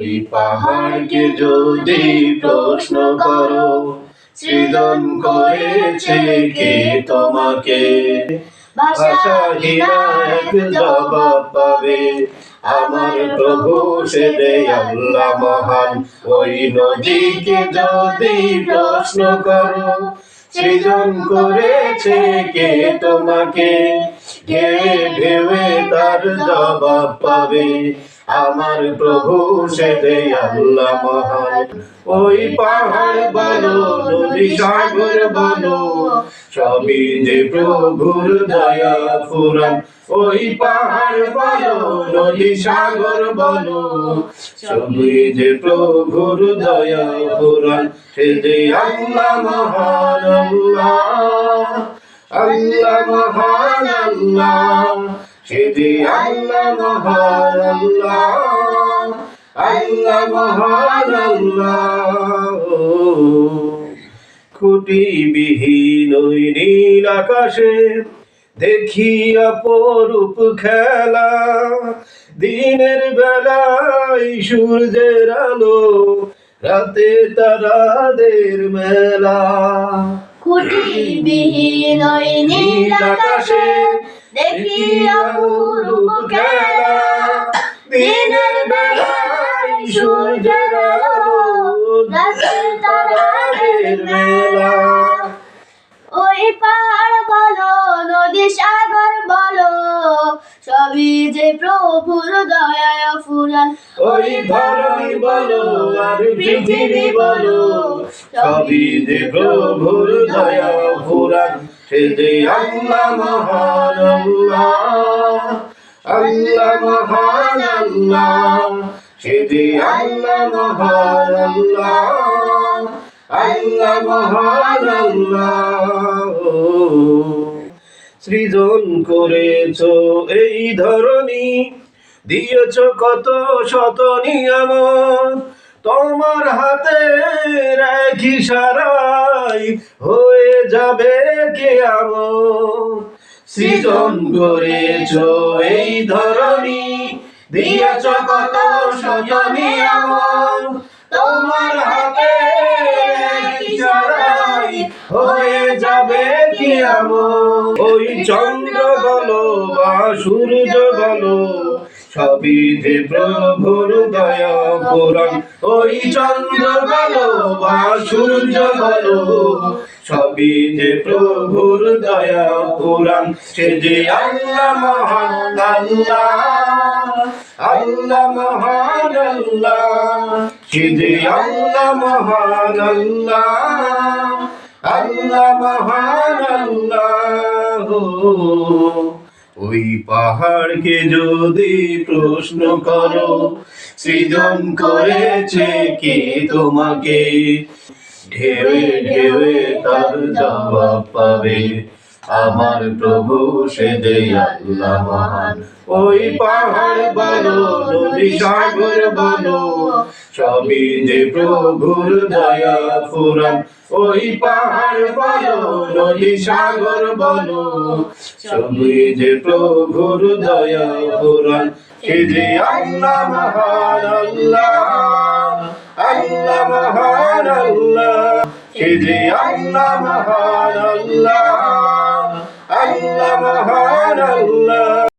এই পাহাড়কে যদি প্রশ্ন করো, সৃজন করেছে কে তোমাকে? ভাষাহীন এক জবাব পাবে, আমার প্রভু সে যে আল্লাহ মহান। ওই নদীকে যদি প্রশ্ন করো, সৃজন করেছে কে তোমাকে? ঢেউে ঢেউে তার জবাব পাবে, আমার প্রভু সে যে আল্লাহ মহান। ওই পাহাড় বলো, নদী সাগর বলো, সবই যে প্রভুর দয়া ফুরান। ওই পাহাড় বলো, নদী সাগর বলো, সবই যে প্রভুর দয়া ফুরান। সে যে আল্লাহ মহান, আল্লাহ আল্লাহ মহান, আল্লাহ সে যে আল্লাহ মহান, আল্লাহ আল্লাহ মহান, আল্লাহ। খুঁটিবিহীন ওই নীল আকাশে দেখি অপরূপ খেলা, দিনের বেলায় সূর্যের আলো, রাতে তারাদের মেলা। খুঁটিবিহীন ওই নীল আকাশে দেখি অপরূপ খেলা, দিনের বেলায় সূর্যের আলো, রাতে তারাদের মেলা। ওই পাহাড় বলো, নদী সাগর বলো, সবই যে প্রভুর দয়ায় ফুরান। ওই ধরণী বলো আর পৃথিবী বলো, সবই যে প্রভুর দয়া ফুরান। সে যে আল্লাহ মহান, আল্লাহ আল্লাহ মহান, আল্লাহ সে যে আল্লাহ মহান, আল্লাহ আল্লাহ মহান, আল্লাহ। সৃজন করেছ এই ধরনী, দিয়েছ কত শত নিয়ামত, তোমার হাতে এক ইশারায় হয়ে যাবে কিয়ামত। সৃজন করেছ এই ধরনী, দিয়েছ কত শত নিয়ামত, তোমার হাতে এক ইশারায় হয়ে যাবে কিয়ামত। ওই চন্দ্র বলো বা সূর্য বলো, সবই যে প্রভুর দয়া ফুরান। ওই চন্দ্র বলো বা সূর্য বলো, সবই যে প্রভুর দয়া ফুরান। সে যে আল্লাহ মহান, আল্লাহ আল্লাহ মহান, আল্লাহ সে যে আল্লাহ মহান, আল্লাহ আল্লাহ মহান, আল্লাহ। ওই পাহাড়কে যদি প্রশ্ন করো, সৃজন করেছে কে তোমাকে? ঢেউে ঢেউে তার জবাব পাবে, আমার প্রভু সে যে আল্লাহ মহান। ওই পাহাড় বলো, নদী সাগর বলো, সবই যে প্রভুর দয়া ফুরান। ওই পাহাড় বলো, নদী সাগর বলো, সবই যে প্রভুর দয়া ফুরান। সে যে আল্লাহ মহান, আল্লাহ আল্লাহ মহান, আল্লাহ সে যে আল্লাহ মহান, আল্লাহ আল্লাহ মহান, আল্লাহ।